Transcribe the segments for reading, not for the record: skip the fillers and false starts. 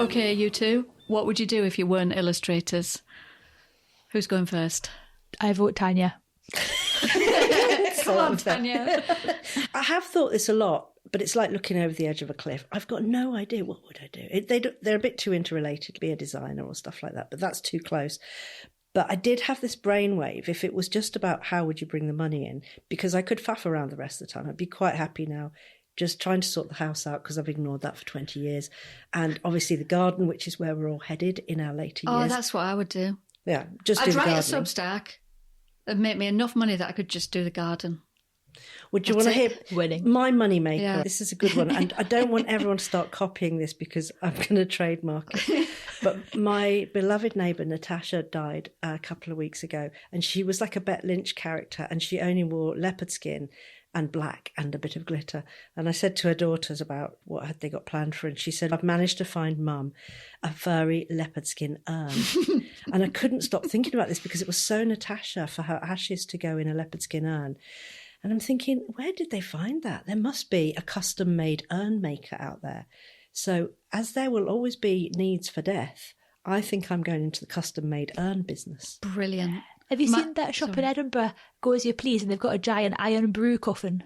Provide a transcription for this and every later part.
Okay, you two, what would you do if you weren't illustrators? Who's going first? I vote Tania. Come on, Tania. I have thought this a lot, but it's like looking over the edge of a cliff. I've got no idea. What would I do? They're a bit too interrelated to be a designer or stuff like that, but that's too close. But I did have this brainwave if it was just about how would you bring the money in, because I could faff around the rest of the time. I'd be quite happy now just trying to sort the house out because I've ignored that for 20 years. And obviously the garden, which is where we're all headed in our later years. Oh, that's what I would do. Yeah, just do the gardening. I'd write a Substack and make me enough money that I could just do the garden. Would you want to hear winning? My moneymaker. Yeah. This is a good one. Yeah. And I don't want everyone to start copying this because I'm going to trademark it. But my beloved neighbour, Natasha, died a couple of weeks ago. And she was like a Bet Lynch character. And she only wore leopard skin and black and a bit of glitter. And I said to her daughters about what had they got planned for her. And she said, I've managed to find Mum a furry leopard skin urn. And I couldn't stop thinking about this because it was so Natasha for her ashes to go in a leopard skin urn. And I'm thinking, where did they find that? There must be a custom-made urn maker out there. So as there will always be needs for death, I think I'm going into the custom-made urn business. Brilliant. Have you seen that shop in Edinburgh, Go As You Please, and they've got a giant iron brew coffin?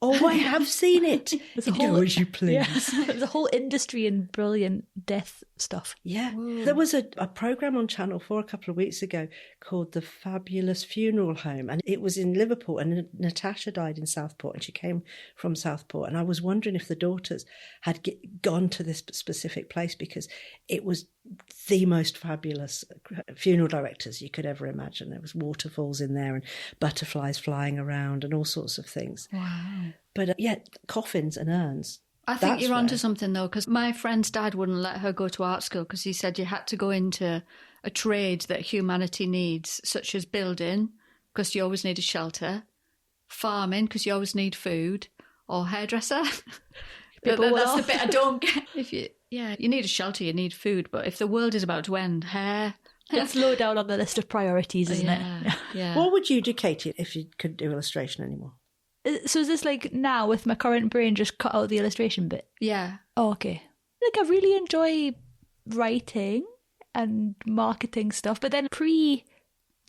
Oh, I have seen it. Go As You Please. Yeah. There's a whole industry in brilliant death stuff. Yeah. Whoa. There was a programme on Channel 4 a couple of weeks ago called The Fabulous Funeral Home, and it was in Liverpool, and Natasha died in Southport, and she came from Southport, and I was wondering if the daughters had gone to this specific place because it was the most fabulous funeral directors you could ever imagine. There was waterfalls in there and butterflies flying around and all sorts of things. Wow. But coffins and urns. I think you're onto something though, because my friend's dad wouldn't let her go to art school because he said you had to go into a trade that humanity needs, such as building, because you always need a shelter, farming, because you always need food, or hairdresser. But that's the bit I don't get. You need a shelter, you need food, but if the world is about to end, hair... It's low down on the list of priorities, isn't it? Yeah. What would you do, Katie, if you couldn't do illustration anymore? So is this like now with my current brain just cut out the illustration bit? Yeah. Oh, okay. Like I really enjoy writing and marketing stuff, but then pre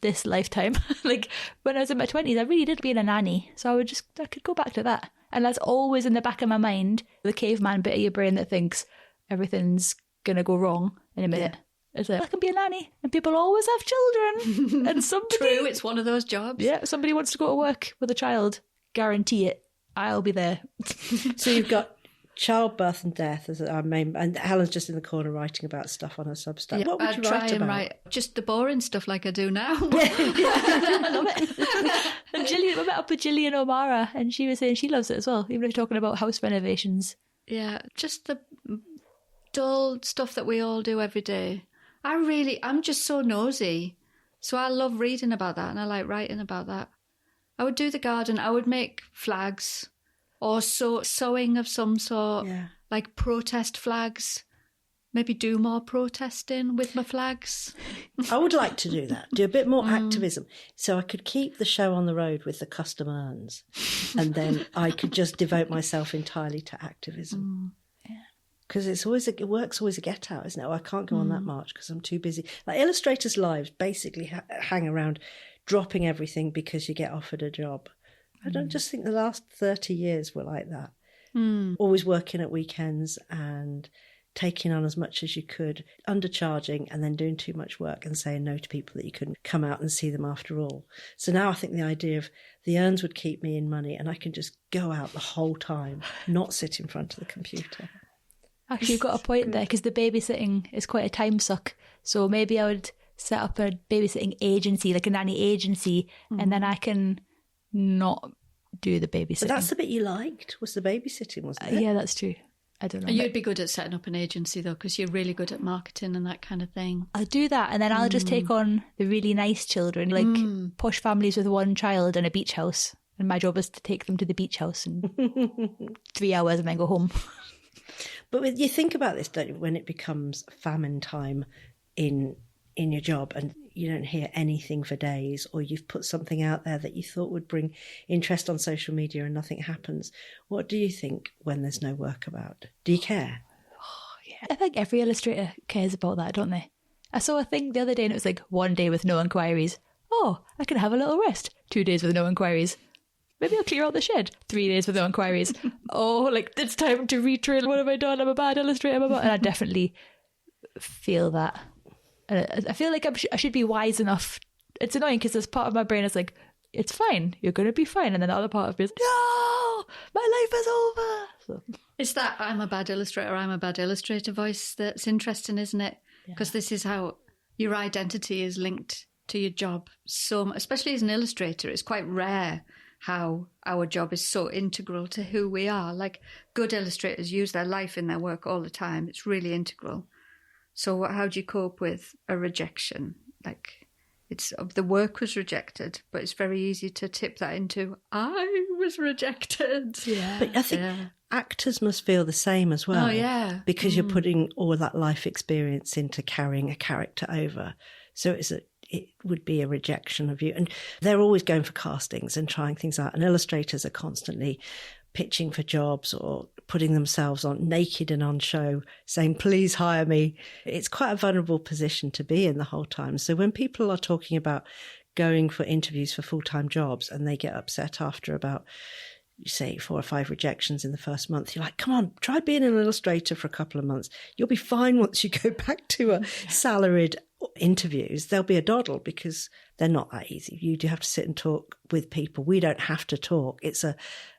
this lifetime, like when I was in my 20s, I really did being a nanny. So I could go back to that. And that's always in the back of my mind, the caveman bit of your brain that thinks everything's going to go wrong in a minute. Yeah. It's like, I can be a nanny and people always have children. And somebody... True, it's one of those jobs. Yeah, somebody wants to go to work with a child. Guarantee it. I'll be there. So you've got childbirth and death as our main, and Helen's just in the corner writing about stuff on her Substack. Yeah, what would you write about? Write just the boring stuff like I do now. I love it. And I met up with Gillian O'Mara and she was saying she loves it as well, even if talking about house renovations. Yeah, just the dull stuff that we all do every day. I'm just so nosy. So I love reading about that and I like writing about that. I would do the garden. I would make flags or sewing of some sort, like protest flags. Maybe do more protesting with my flags. I would like to do that. Do a bit more activism. So I could keep the show on the road with the custom urns and then I could just devote myself entirely to activism. Because work's always a get out, isn't it? Oh, I can't go on that march because I'm too busy. Like illustrators' lives basically hang around dropping everything because you get offered a job. I don't just think the last 30 years were like that. Always working at weekends and taking on as much as you could, undercharging and then doing too much work and saying no to people that you couldn't come out and see them after all. So now I think the idea of the urns would keep me in money and I can just go out the whole time, not sit in front of the computer. Actually, you've got a point there because the babysitting is quite a time suck. So maybe I would set up a babysitting agency, like a nanny agency, and then I can not do the babysitting. But that's the bit you liked, was the babysitting, wasn't it? Yeah, that's true. I don't know. You'd be good at setting up an agency though, because you're really good at marketing and that kind of thing. I'll do that and then I'll just take on the really nice children, like posh families with one child and a beach house. And my job is to take them to the beach house in 3 hours and then go home. But you think about this, don't you, when it becomes famine time in your job and you don't hear anything for days, or you've put something out there that you thought would bring interest on social media and nothing happens. What do you think when there's no work about? Do you care? Oh, yeah. I think every illustrator cares about that, don't they? I saw a thing the other day and it was like 1 day with no enquiries. Oh, I can have a little rest. 2 days with no enquiries. Maybe I'll clear out the shed. 3 days with no enquiries. Oh, like it's time to retrain. What have I done? I'm a bad illustrator. And I definitely feel that. I feel like I should be wise enough. It's annoying because this part of my brain is like, it's fine. You're going to be fine. And then the other part of me is, no, my life is over. So. It's that I'm a bad illustrator voice that's interesting, isn't it? Because this is how your identity is linked to your job. So, especially as an illustrator, it's quite rare how our job is so integral to who we are. Like good illustrators use their life in their work all the time. It's really integral. So how do you cope with a rejection? Like the work was rejected, but it's very easy to tip that into I was rejected. Yeah. But I think actors must feel the same as well. Oh, yeah. Because you're putting all that life experience into carrying a character over. So it would be a rejection of you. And they're always going for castings and trying things out. And illustrators are constantly pitching for jobs or putting themselves on naked and on show, saying, please hire me. It's quite a vulnerable position to be in the whole time. So when people are talking about going for interviews for full-time jobs and they get upset after about, say, 4 or 5 rejections in the first month, you're like, come on, try being an illustrator for a couple of months. You'll be fine once you go back to a salaried interviews. They'll be a doddle because they're not that easy. You do have to sit and talk with people. We don't have to talk. It's a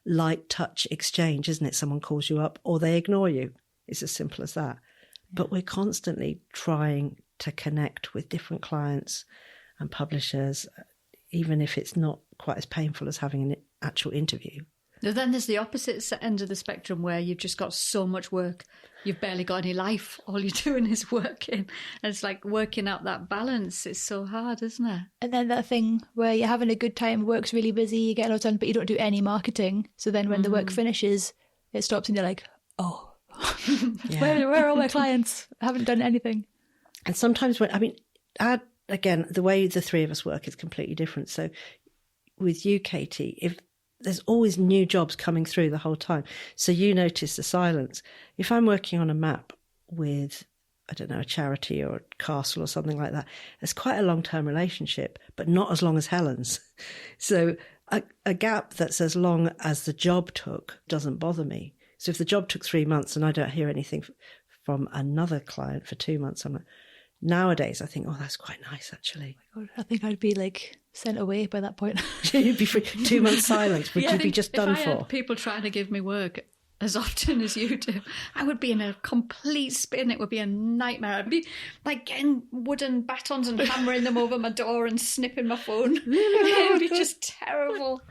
light touch exchange, isn't it? Someone calls you up or they ignore you. It's as simple as that. But we're constantly trying to connect with different clients and publishers, even if it's not quite as painful as having an actual interview. Now, then there's the opposite end of the spectrum where you've just got so much work, you've barely got any life. All you're doing is working. And it's like working out that balance. It's so hard, isn't it? And then that thing where you're having a good time, work's really busy, you get a lot done, but you don't do any marketing. So then when the work finishes, it stops and you're like, oh, where are all my clients? I haven't done anything. And sometimes again, the way the three of us work is completely different. So with you, Katie, if there's always new jobs coming through the whole time. So you notice the silence. If I'm working on a map with, I don't know, a charity or a castle or something like that, it's quite a long-term relationship, but not as long as Helen's. So a gap that's as long as the job took doesn't bother me. So if the job took 3 months and I don't hear anything from another client for 2 months, nowadays I think, oh, that's quite nice, actually. Oh my God, I think I'd be like sent away by that point. You'd be free. 2 months silence. Would you be just done for? If I had people trying to give me work as often as you do, I would be in a complete spin. It would be a nightmare. I'd be like getting wooden batons and hammering them over my door and snipping my phone. It would be just terrible.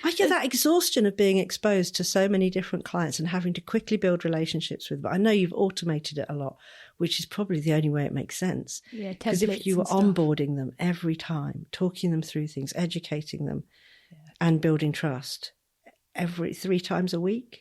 I get that exhaustion of being exposed to so many different clients and having to quickly build relationships with them. I know you've automated it a lot, which is probably the only way it makes sense. Yeah, because if you were onboarding them every time, talking them through things, educating them and building trust every 3 times a week,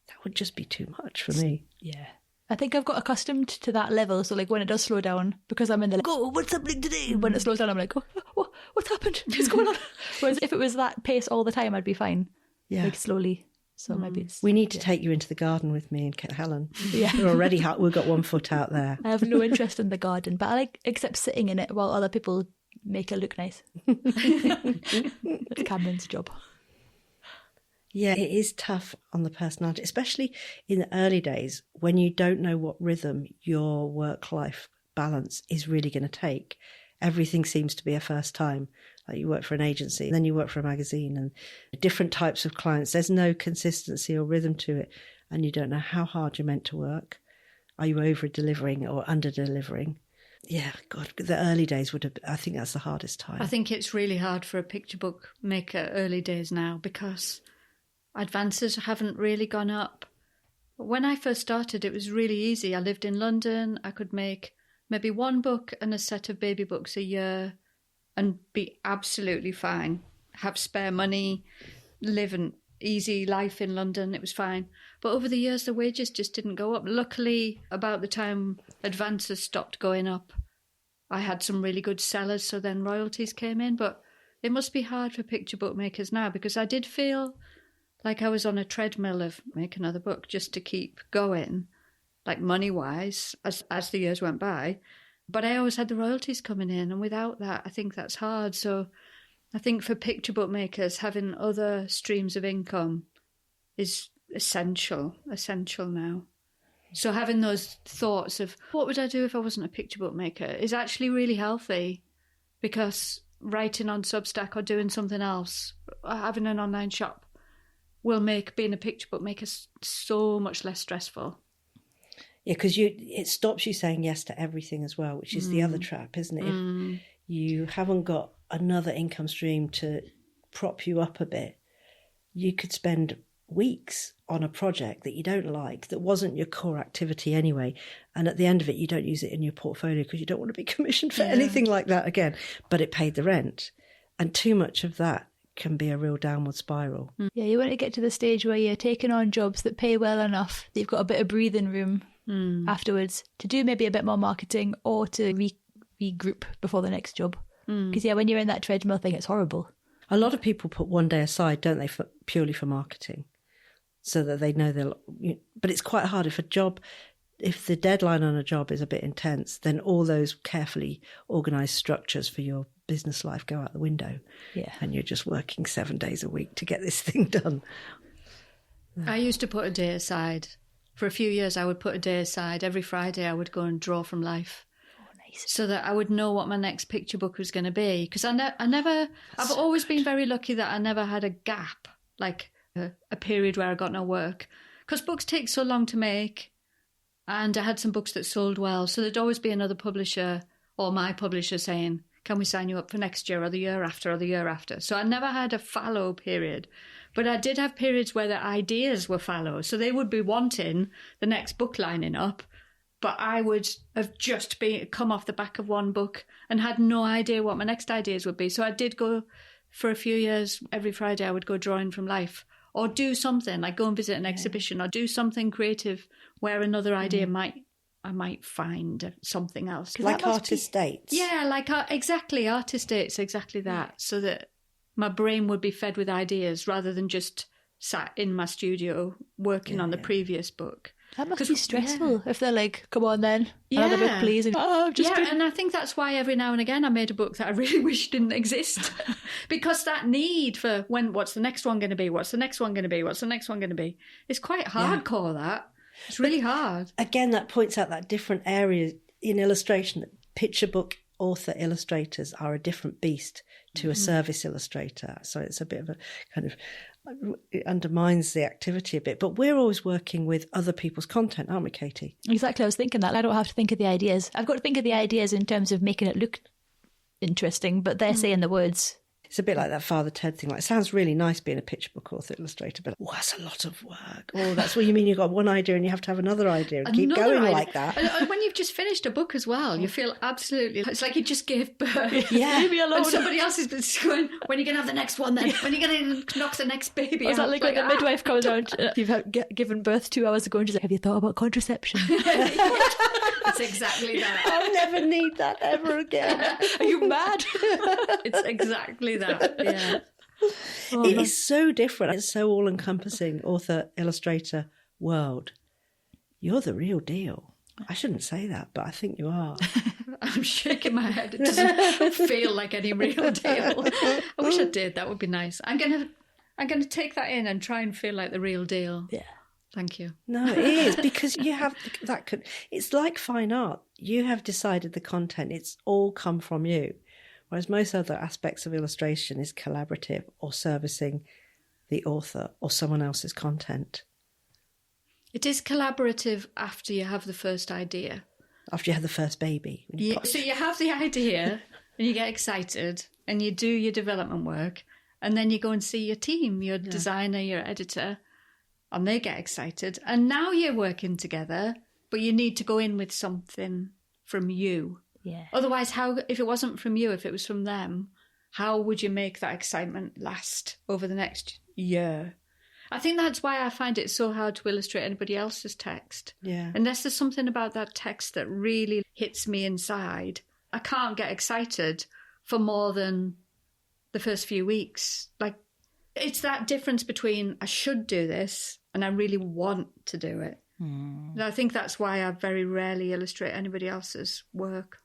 that would just be too much for me. Yeah. I think I've got accustomed to that level. So like when it does slow down, because I'm in the like, oh, what's happening today? When it slows down, I'm like, oh, what's happened? What's going on? Whereas if it was that pace all the time, I'd be fine. Yeah. Like slowly. So maybe it's... We need to take you into the garden with me and Helen. Yeah. We've got 1 foot out there. I have no interest in the garden, but I like except sitting in it while other people make it look nice. That's Cameron's job. Yeah, it is tough on the personality, especially in the early days when you don't know what rhythm your work-life balance is really going to take. Everything seems to be a first time. Like you work for an agency, and then you work for a magazine and different types of clients. There's no consistency or rhythm to it, and you don't know how hard you're meant to work. Are you over-delivering or under-delivering? Yeah, God, the early days I think that's the hardest time. I think it's really hard for a picture book maker early days now because advances haven't really gone up. When I first started, it was really easy. I lived in London. I could make maybe 1 book and a set of baby books a year and be absolutely fine. Have spare money, live an easy life in London. It was fine. But over the years, the wages just didn't go up. Luckily, about the time advances stopped going up, I had some really good sellers, so then royalties came in. But it must be hard for picture book makers now because I did feel like I was on a treadmill of make another book just to keep going. like money-wise, as the years went by. But I always had the royalties coming in, and without that, I think that's hard. So I think for picture book makers, having other streams of income is essential now. So having those thoughts of what would I do if I wasn't a picture book maker is actually really healthy, because writing on Substack or doing something else, or having an online shop, will make being a picture book maker so much less stressful. Yeah, because it stops you saying yes to everything as well, which is the other trap, isn't it? If you haven't got another income stream to prop you up a bit, you could spend weeks on a project that you don't like, that wasn't your core activity anyway, and at the end of it you don't use it in your portfolio because you don't want to be commissioned for anything like that again, but it paid the rent. And too much of that can be a real downward spiral. Yeah, you want to get to the stage where you're taking on jobs that pay well enough that you've got a bit of breathing room afterwards to do maybe a bit more marketing, or to regroup before the next job. Because when you're in that treadmill thing, it's horrible. A lot of people put one day aside, don't they, purely for marketing, so that they know but it's quite hard if the deadline on a job is a bit intense, then all those carefully organised structures for your business life go out the window. Yeah. And you're just working 7 days a week to get this thing done. I used to put a day aside. For a few years, I would put a day aside. Every Friday, I would go and draw from life. So that I would know what my next picture book was going to be. Because I've always been very lucky that I never had a gap, like a period where I got no work. Because books take so long to make, and I had some books that sold well. So there'd always be another publisher or my publisher saying, can we sign you up for next year or the year after or the year after? So I never had a fallow period. But I did have periods where the ideas were fallow. So they would be wanting the next book lining up, but I would have just come off the back of one book and had no idea what my next ideas would be. So I did go for a few years. Every Friday I would go drawing from life, or do something like go and visit an exhibition, or do something creative where another idea I might find something else. Like artist dates. Yeah, like exactly, artist dates, exactly that. So that my brain would be fed with ideas rather than just sat in my studio working on the previous book. That must be stressful if they're like, come on then, another book please. And, and I think that's why every now and again I made a book that I really wish didn't exist. Because that need for what's the next one going to be? What's the next one going to be? What's the next one going to be? It's quite hardcore, that. It's really hard. Again, that points out that different areas in illustration, that picture book author-illustrators are a different beast to a service illustrator. So it's a bit of a kind of, it undermines the activity a bit. But we're always working with other people's content, aren't we, Katie? Exactly. I was thinking that. I don't have to think of the ideas. I've got to think of the ideas in terms of making it look interesting, but they're saying the words. It's a bit like that Father Ted thing. Like, it sounds really nice being a picture book author illustrator, but that's a lot of work. Oh, that's what you mean. You've got one idea and you have to have another idea and keep going like that. And when you've just finished a book as well, you feel absolutely, it's like you just gave birth. Yeah. Leave me alone. And somebody else is going, when are you going to have the next one then? When are you going to knock the next baby out? Is that like when the midwife comes around, you've given birth 2 hours ago and she's like, have you thought about contraception? It's exactly that. I'll never need that ever again. Are you mad? It's exactly that, yeah. It is so different. It's so all-encompassing, author-illustrator world. You're the real deal. I shouldn't say that, but I think you are. I'm shaking my head. It doesn't feel like any real deal. I wish I did. That would be nice. I'm gonna take that in and try and feel like the real deal. Yeah. Thank you. No, it is, because you have that. It's like fine art. You have decided the content. It's all come from you. Whereas most other aspects of illustration is collaborative or servicing the author or someone else's content. It is collaborative after you have the first idea. After you have the first baby. Yeah. So you have the idea and you get excited and you do your development work, and then you go and see your team, your designer, your editor, and they get excited. And now you're working together, but you need to go in with something from you. Yeah. Otherwise, if it wasn't from you, if it was from them, how would you make that excitement last over the next year? I think that's why I find it so hard to illustrate anybody else's text. Yeah. Unless there's something about that text that really hits me inside, I can't get excited for more than the first few weeks. Like, it's that difference between I should do this and I really want to do it. And I think that's why I very rarely illustrate anybody else's work.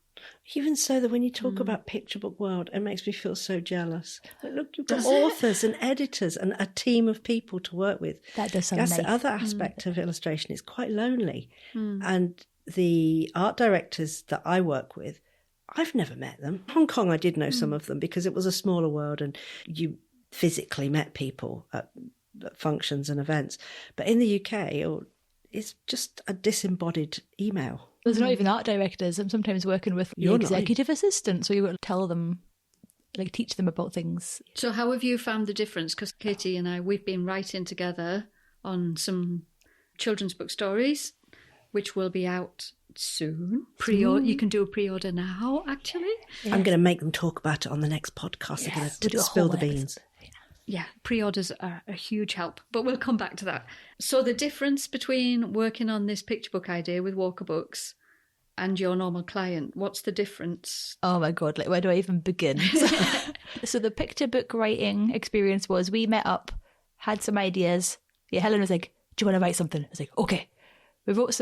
Even so, that when you talk about picture book world, it makes me feel so jealous. Like, look, you've got authors and editors and a team of people to work with. That does sound That's nice. the other aspect of illustration. It's quite lonely. And the art directors that I work with, I've never met them. Hong Kong, I did know some of them because it was a smaller world and you physically met people at functions and events. But in the UK, it's just a disembodied email. There's not even art directors. I'm sometimes working with the executive assistants, so you will tell them, like teach them about things. So how have you found the difference? Because Katie and I, we've been writing together on some children's book stories, which will be out soon. You can do a pre-order now, actually. Yes. I'm going to make them talk about it on the next podcast. They're going to spill the beans. Yeah, pre-orders are a huge help, but we'll come back to that. So the difference between working on this picture book idea with Walker Books and your normal client, what's the difference? Oh my God, like where do I even begin? So the picture book writing experience was we met up, had some ideas. Yeah, Helen was like, do you want to write something? I was like, okay. We wrote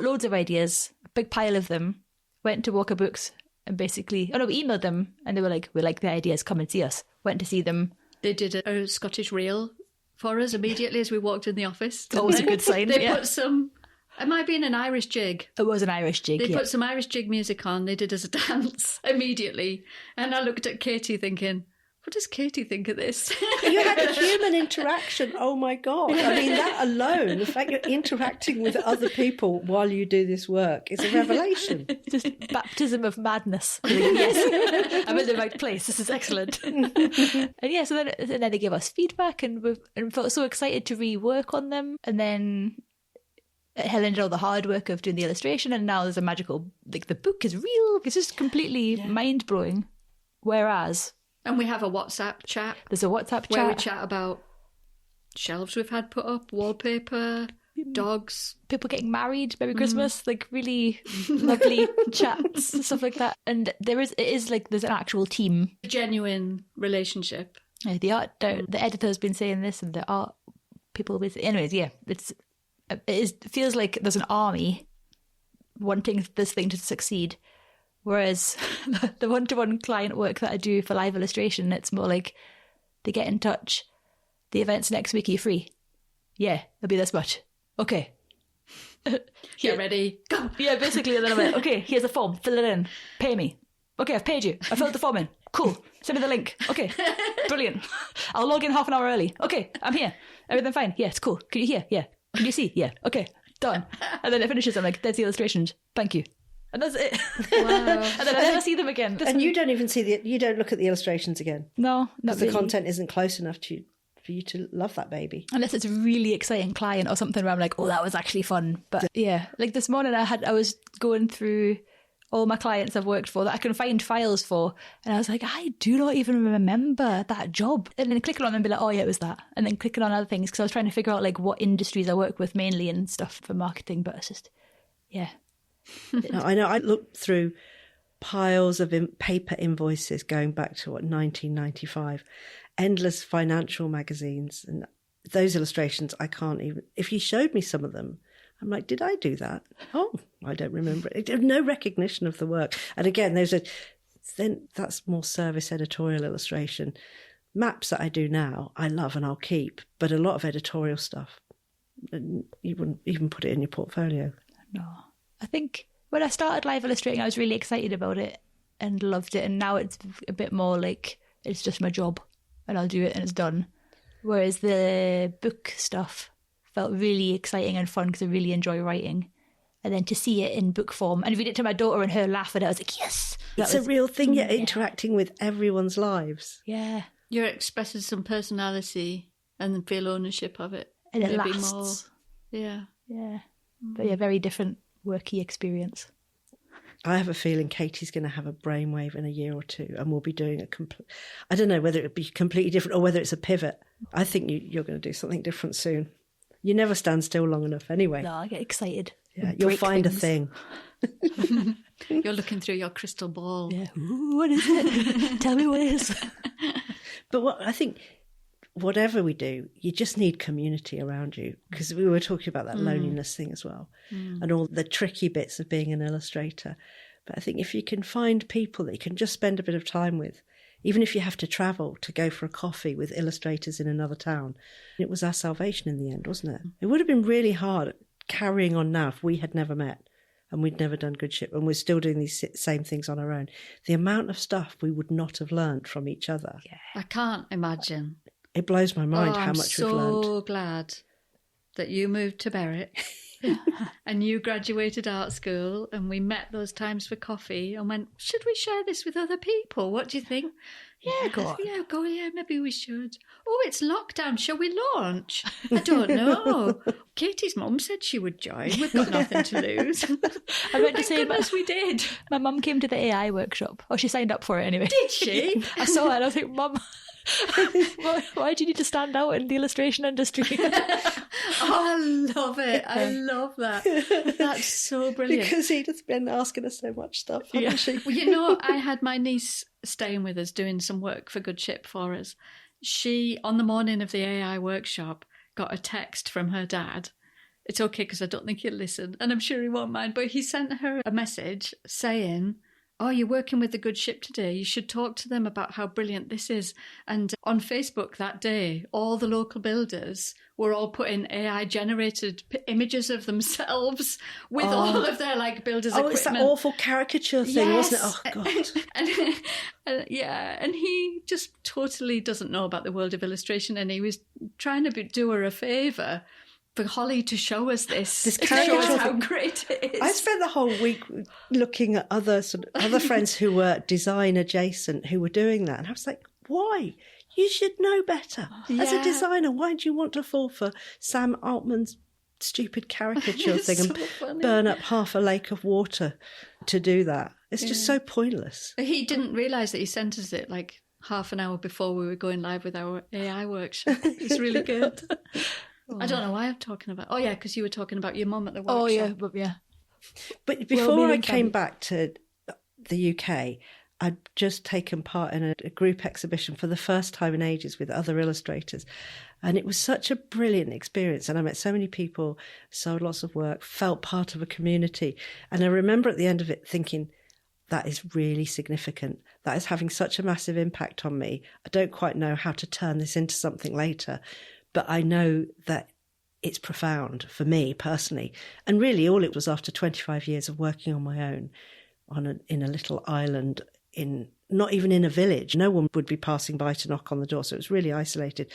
loads of ideas, a big pile of them, went to Walker Books and basically, we emailed them and they were like, we like the ideas, come and see us. Went to see them. They did a Scottish reel for us immediately as we walked in the office. Always a good sign. They put some, it might be an Irish jig. It was an Irish jig, They put some Irish jig music on, they did as a dance immediately. And I looked at Katie thinking, what does Katie think of this? You had a human interaction. Oh my God. I mean, that alone, the fact you're interacting with other people while you do this work is a revelation. Just baptism of madness. Like, yes, I'm in the right place. This is excellent. And yeah, so then they gave us feedback and felt so excited to rework on them. And then Helen did all the hard work of doing the illustration, and now there's a magical, like the book is real. It's just completely mind-blowing. Whereas... And we have a WhatsApp chat. There's a WhatsApp chat. Where we chat about shelves we've had put up, wallpaper, dogs. People getting married, Merry Christmas, like really lovely chats, stuff like that. And there's an actual team. Genuine relationship. The editor's been saying this and the art people with... Anyways, yeah, it feels like there's an army wanting this thing to succeed. Whereas the one-to-one client work that I do for live illustration, it's more like they get in touch. The event's next week, are you free? Yeah, it'll be this much. Okay. Get ready. Go. Yeah, basically. And then I'm like, okay, here's a form. Fill it in. Pay me. Okay, I've paid you. I filled the form in. Cool. Send me the link. Okay. Brilliant. I'll log in half an hour early. Okay, I'm here. Everything fine. Yeah, it's cool. Can you hear? Yeah. Can you see? Yeah. Okay. Done. And then it finishes. I'm like, there's the illustrations. Thank you. And that's it. Wow. And then I never see them again. And you don't even you don't look at the illustrations again. No, not because really. the content isn't close enough for you to love that baby. Unless it's a really exciting client or something where I'm like, oh, that was actually fun. But yeah, like this morning I was going through all my clients I've worked for that I can find files for, and I was like, I do not even remember that job. And then clicking on them and be like, oh yeah, it was that. And then clicking on other things because I was trying to figure out like what industries I work with mainly and stuff for marketing. But it's just, yeah. No, I know. I looked through piles of paper invoices going back to 1995, endless financial magazines, and those illustrations I can't even. If you showed me some of them, I'm like, did I do that? Oh, I don't remember it. No recognition of the work. And again, then that's more service editorial illustration. Maps that I do now, I love and I'll keep, but a lot of editorial stuff, you wouldn't even put it in your portfolio. No. I think when I started live illustrating, I was really excited about it and loved it. And now it's a bit more like it's just my job and I'll do it and it's done. Whereas the book stuff felt really exciting and fun because I really enjoy writing. And then to see it in book form and read it to my daughter and her laugh at it, I was like, yes! It's a real thing. You're interacting with everyone's lives. Yeah. You're expressing some personality and then feel ownership of it. And it maybe lasts. More. Yeah. Yeah. But yeah, very different worky experience. I have a feeling Katie's going to have a brainwave in a year or two and we'll be doing I don't know whether it would be completely different or whether it's a pivot. I think you're going to do something different soon. You never stand still long enough anyway. No, I get excited. Yeah, you'll find a thing. You're looking through your crystal ball. Yeah. Ooh, what is it? Tell me what it is. But what I think whatever we do, you just need community around you, because we were talking about that loneliness thing as well, and all the tricky bits of being an illustrator. But I think if you can find people that you can just spend a bit of time with, even if you have to travel to go for a coffee with illustrators in another town, it was our salvation in the end, wasn't it? It would have been really hard carrying on now if we had never met and we'd never done good ship and we're still doing these same things on our own. The amount of stuff we would not have learned from each other. Yeah. I can't imagine. It blows my mind how much we've learned. I'm so glad that you moved to Berwick and you graduated art school, and we met those times for coffee and went, should we share this with other people? What do you think? Yeah, go on. Yeah, maybe we should. Oh, it's lockdown. Shall we launch? I don't know. Katie's mum said she would join. We've got nothing to lose. I meant to say, goodness, we did. My mum came to the AI workshop. Oh, she signed up for it anyway. Did she? I saw it and I was like, Mum, why do you need to stand out in the illustration industry? I love it. I love that. That's so brilliant. Because Edith's been asking us so much stuff, hasn't she? Well, you know, I had my niece staying with us doing some work for Good Ship for us. She, on the morning of the AI workshop, got a text from her dad. It's okay because I don't think he'll listen, and I'm sure he won't mind, but he sent her a message saying, oh, you're working with the Good Ship today. You should talk to them about how brilliant this is. And on Facebook that day, all the local builders were all putting AI-generated images of themselves with all of their builders' equipment. It's that awful caricature thing, wasn't it? Oh, God. and he just totally doesn't know about the world of illustration, and he was trying to do her a favour for Holly to show us this caricature, show us how great it is. I spent the whole week looking at other friends who were design adjacent who were doing that, and I was like, why? You should know better. As a designer, why do you want to fall for Sam Altman's stupid caricature thing and burn up half a lake of water to do that? It's just so pointless. He didn't realise that he sent us it half an hour before we were going live with our AI workshop. It's really good. I don't know why I'm talking about... Oh, yeah, because you were talking about your mum at the workshop. Oh, yeah. But before I came back to the UK, I'd just taken part in a group exhibition for the first time in ages with other illustrators. And it was such a brilliant experience. And I met so many people, sold lots of work, felt part of a community. And I remember at the end of it thinking, that is really significant. That is having such a massive impact on me. I don't quite know how to turn this into something later, but I know that it's profound for me personally. And really all it was after 25 years of working on my own in a little island, not even in a village. No one would be passing by to knock on the door. So it was really isolated.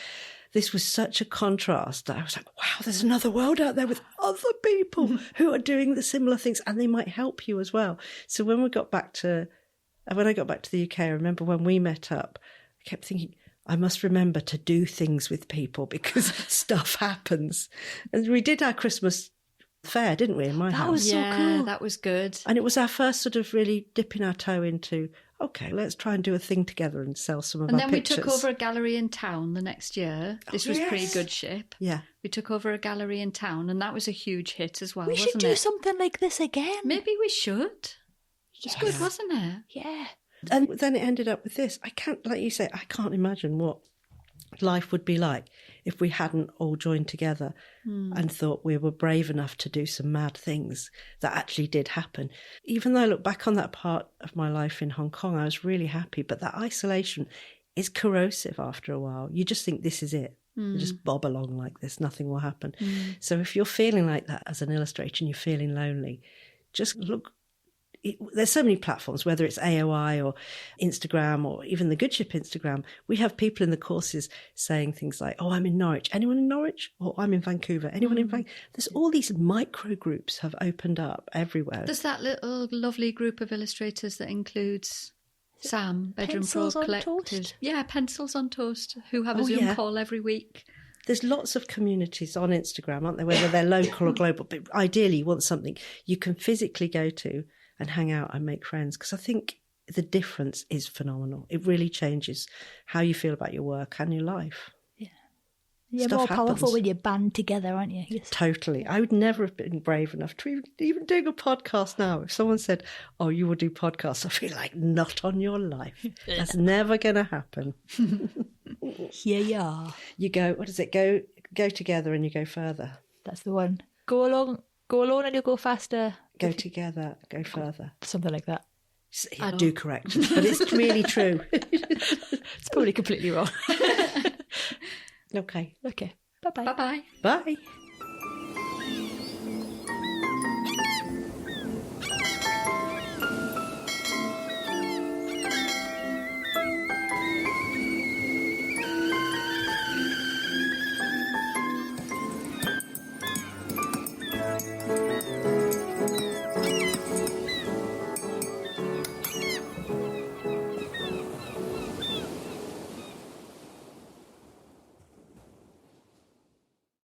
This was such a contrast that I was like, wow, there's another world out there with other people who are doing the similar things, and they might help you as well. So when I got back to the UK, I remember when we met up, I kept thinking, I must remember to do things with people because stuff happens. And we did our Christmas fair, didn't we, in my house? That was so cool. That was good. And it was our first sort of really dipping our toe into, okay, let's try and do a thing together and sell some of our pictures. And then we took over a gallery in town the next year. This was pre-Good Ship. Yeah. We took over a gallery in town, and that was a huge hit as well, wasn't it? We should do something like this again. Maybe we should. It's good, wasn't it? Yeah. And then it ended up with this. I can't, like you say, I can't imagine what life would be like if we hadn't all joined together and thought we were brave enough to do some mad things that actually did happen. Even though I look back on that part of my life in Hong Kong, I was really happy. But that isolation is corrosive after a while. You just think this is it. You just bob along like this, nothing will happen. So if you're feeling like that as an illustrator and you're feeling lonely, just look. There's so many platforms, whether it's AOI or Instagram or even the Good Ship Instagram. We have people in the courses saying things like, oh, I'm in Norwich. Anyone in Norwich? Or I'm in Vancouver. Anyone in Vancouver? There's all these micro groups have opened up everywhere. There's that little lovely group of illustrators that includes Sam, Bedroom Pro Collective. Yeah, Pencils on Toast, who have a Zoom call every week. There's lots of communities on Instagram, aren't there, whether they're local or global. But ideally, you want something you can physically go to and hang out and make friends, because I think the difference is phenomenal. It really changes how you feel about your work and your life. Yeah. You're more powerful when you band together, aren't you? Yes. Totally. I would never have been brave enough to even doing a podcast now. If someone said, oh, you will do podcasts, I feel like, not on your life. That's never going to happen. Here you are. You go, what does it go together and you go further. That's the one. Go along and you'll go faster. Go together, go further. Something like that. I do correct it, but it's really true. It's probably completely wrong. Okay. Okay. Bye-bye. Bye-bye. Bye.